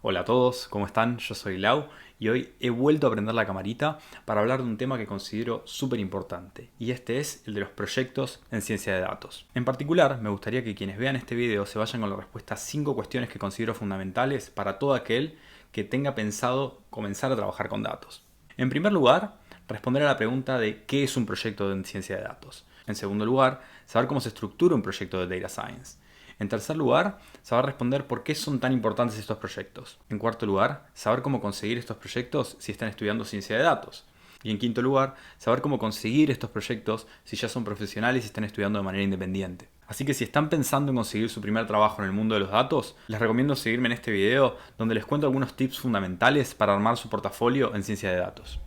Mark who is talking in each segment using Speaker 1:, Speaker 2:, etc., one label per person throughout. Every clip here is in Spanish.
Speaker 1: Hola a todos, ¿cómo están? Yo soy Lau y hoy he vuelto a prender la camarita para hablar de un tema que considero súper importante, y este es el de los proyectos en ciencia de datos. En particular, me gustaría que quienes vean este video se vayan con la respuesta a 5 cuestiones que considero fundamentales para todo aquel que tenga pensado comenzar a trabajar con datos. En primer lugar, responder a la pregunta de ¿qué es un proyecto en ciencia de datos? En segundo lugar, saber cómo se estructura un proyecto de Data Science. En tercer lugar, saber responder por qué son tan importantes estos proyectos. En cuarto lugar, saber cómo conseguir estos proyectos si están estudiando ciencia de datos. Y en quinto lugar, saber cómo conseguir estos proyectos si ya son profesionales y están estudiando de manera independiente. Así que si están pensando en conseguir su primer trabajo en el mundo de los datos, les recomiendo seguirme en este video donde les cuento algunos tips fundamentales para armar su portafolio en ciencia de datos.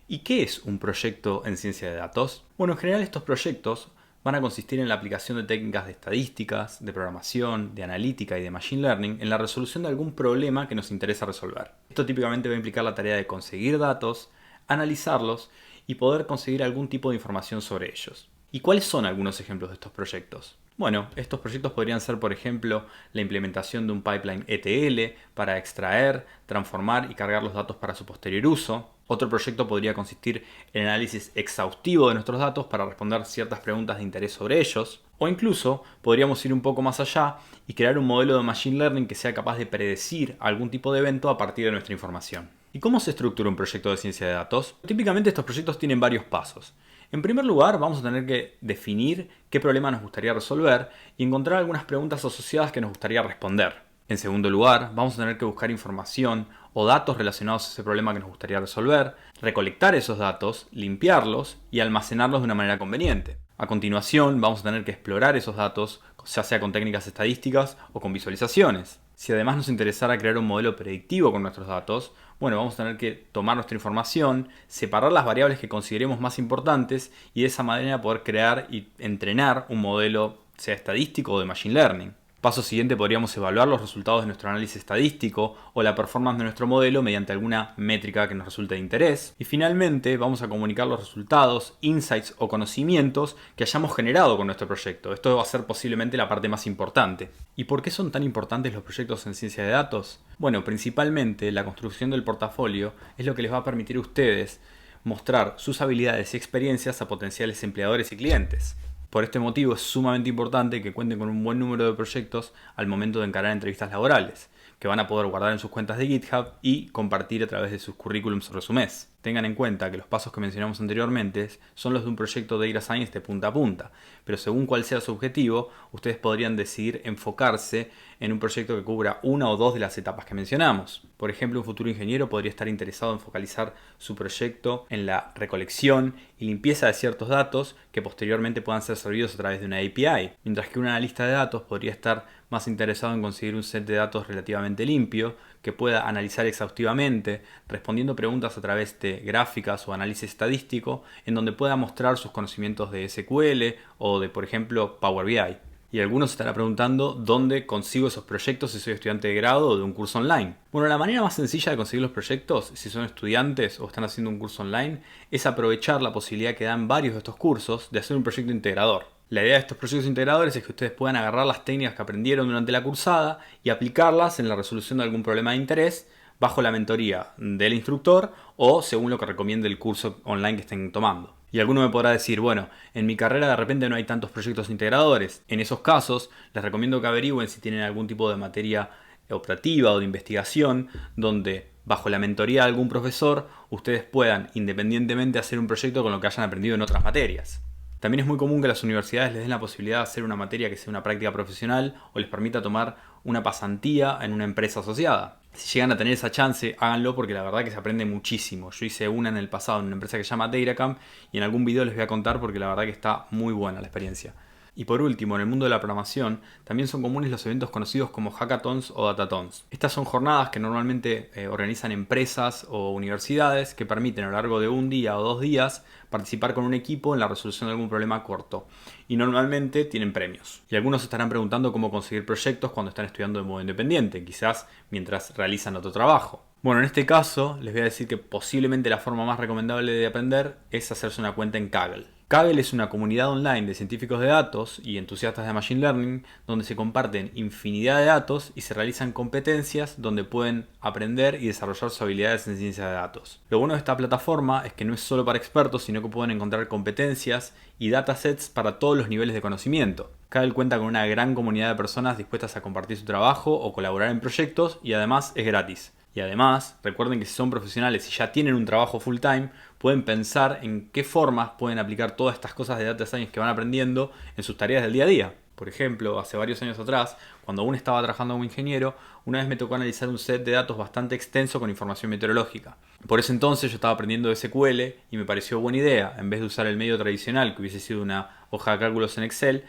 Speaker 1: ¿Y qué es un proyecto en ciencia de datos? Bueno, en general estos proyectos van a consistir en la aplicación de técnicas de estadísticas, de programación, de analítica y de machine learning en la resolución de algún problema que nos interesa resolver. Esto típicamente va a implicar la tarea de conseguir datos, analizarlos y poder conseguir algún tipo de información sobre ellos. ¿Y cuáles son algunos ejemplos de estos proyectos? Bueno, estos proyectos podrían ser, por ejemplo, la implementación de un pipeline ETL para extraer, transformar y cargar los datos para su posterior uso. Otro proyecto podría consistir en el análisis exhaustivo de nuestros datos para responder ciertas preguntas de interés sobre ellos. O incluso podríamos ir un poco más allá y crear un modelo de machine learning que sea capaz de predecir algún tipo de evento a partir de nuestra información. ¿Y cómo se estructura un proyecto de ciencia de datos? Típicamente estos proyectos tienen varios pasos. En primer lugar, vamos a tener que definir qué problema nos gustaría resolver y encontrar algunas preguntas asociadas que nos gustaría responder. En segundo lugar, vamos a tener que buscar información o datos relacionados a ese problema que nos gustaría resolver, recolectar esos datos, limpiarlos y almacenarlos de una manera conveniente. A continuación, vamos a tener que explorar esos datos, ya sea con técnicas estadísticas o con visualizaciones. Si además nos interesara crear un modelo predictivo con nuestros datos, bueno, vamos a tener que tomar nuestra información, separar las variables que consideremos más importantes y de esa manera poder crear y entrenar un modelo, sea estadístico o de machine learning. Paso siguiente, podríamos evaluar los resultados de nuestro análisis estadístico o la performance de nuestro modelo mediante alguna métrica que nos resulte de interés. Y finalmente vamos a comunicar los resultados, insights o conocimientos que hayamos generado con nuestro proyecto. Esto va a ser posiblemente la parte más importante. ¿Y por qué son tan importantes los proyectos en ciencia de datos? Bueno, principalmente la construcción del portafolio es lo que les va a permitir a ustedes mostrar sus habilidades y experiencias a potenciales empleadores y clientes. Por este motivo es sumamente importante que cuenten con un buen número de proyectos al momento de encarar entrevistas laborales, que van a poder guardar en sus cuentas de GitHub y compartir a través de sus currículums o resumés. Tengan en cuenta que los pasos que mencionamos anteriormente son los de un proyecto de Data Science de punta a punta, pero según cuál sea su objetivo, ustedes podrían decidir enfocarse en un proyecto que cubra una o dos de las etapas que mencionamos. Por ejemplo, un futuro ingeniero podría estar interesado en focalizar su proyecto en la recolección y limpieza de ciertos datos que posteriormente puedan ser servidos a través de una API, mientras que un analista de datos podría estar más interesado en conseguir un set de datos relativamente limpio que pueda analizar exhaustivamente, respondiendo preguntas a través de gráficas o análisis estadístico, en donde pueda mostrar sus conocimientos de SQL o de, por ejemplo, Power BI. Y algunos se estarán preguntando dónde consigo esos proyectos si soy estudiante de grado o de un curso online. Bueno, la manera más sencilla de conseguir los proyectos, si son estudiantes o están haciendo un curso online, es aprovechar la posibilidad que dan varios de estos cursos de hacer un proyecto integrador. La idea de estos proyectos integradores es que ustedes puedan agarrar las técnicas que aprendieron durante la cursada y aplicarlas en la resolución de algún problema de interés bajo la mentoría del instructor o según lo que recomiende el curso online que estén tomando. Y alguno me podrá decir, bueno, en mi carrera de repente no hay tantos proyectos integradores. En esos casos, les recomiendo que averigüen si tienen algún tipo de materia optativa o de investigación donde bajo la mentoría de algún profesor ustedes puedan independientemente hacer un proyecto con lo que hayan aprendido en otras materias. También es muy común que las universidades les den la posibilidad de hacer una materia que sea una práctica profesional o les permita tomar una pasantía en una empresa asociada. Si llegan a tener esa chance, háganlo porque la verdad que se aprende muchísimo. Yo hice una en el pasado en una empresa que se llama Datacamp y en algún video les voy a contar porque la verdad que está muy buena la experiencia. Y por último, en el mundo de la programación, también son comunes los eventos conocidos como hackathons o datatons. Estas son jornadas que normalmente organizan empresas o universidades que permiten a lo largo de un día o 2 días participar con un equipo en la resolución de algún problema corto. Y normalmente tienen premios. Y algunos se estarán preguntando cómo conseguir proyectos cuando están estudiando de modo independiente, quizás mientras realizan otro trabajo. Bueno, en este caso les voy a decir que posiblemente la forma más recomendable de aprender es hacerse una cuenta en Kaggle. Kaggle es una comunidad online de científicos de datos y entusiastas de Machine Learning donde se comparten infinidad de datos y se realizan competencias donde pueden aprender y desarrollar sus habilidades en ciencia de datos. Lo bueno de esta plataforma es que no es solo para expertos, sino que pueden encontrar competencias y datasets para todos los niveles de conocimiento. Kaggle cuenta con una gran comunidad de personas dispuestas a compartir su trabajo o colaborar en proyectos y además es gratis. Y además, recuerden que si son profesionales y ya tienen un trabajo full time, pueden pensar en qué formas pueden aplicar todas estas cosas de data science que van aprendiendo en sus tareas del día a día. Por ejemplo, hace varios años atrás, cuando aún estaba trabajando como ingeniero, una vez me tocó analizar un set de datos bastante extenso con información meteorológica. Por ese entonces yo estaba aprendiendo SQL y me pareció buena idea, en vez de usar el medio tradicional que hubiese sido una hoja de cálculos en Excel,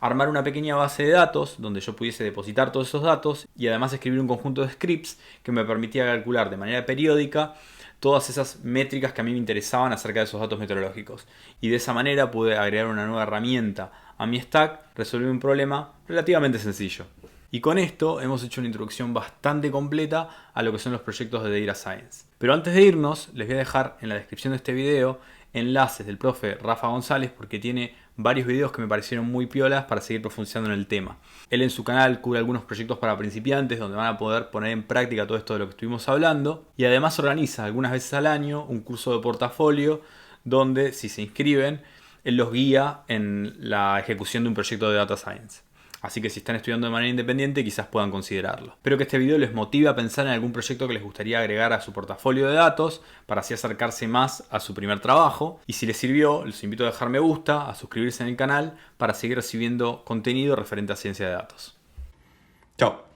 Speaker 1: armar una pequeña base de datos donde yo pudiese depositar todos esos datos y además escribir un conjunto de scripts que me permitía calcular de manera periódica todas esas métricas que a mí me interesaban acerca de esos datos meteorológicos. Y de esa manera pude agregar una nueva herramienta a mi stack, resolver un problema relativamente sencillo. Y con esto hemos hecho una introducción bastante completa a lo que son los proyectos de Data Science. Pero antes de irnos, les voy a dejar en la descripción de este video enlaces del profe Rafa González porque tiene varios videos que me parecieron muy piolas para seguir profundizando en el tema. Él en su canal cubre algunos proyectos para principiantes donde van a poder poner en práctica todo esto de lo que estuvimos hablando y además organiza algunas veces al año un curso de portafolio donde si se inscriben él los guía en la ejecución de un proyecto de Data Science. Así que si están estudiando de manera independiente quizás puedan considerarlo. Espero que este video les motive a pensar en algún proyecto que les gustaría agregar a su portafolio de datos para así acercarse más a su primer trabajo. Y si les sirvió, los invito a dejar me gusta, a suscribirse en el canal para seguir recibiendo contenido referente a ciencia de datos. Chao.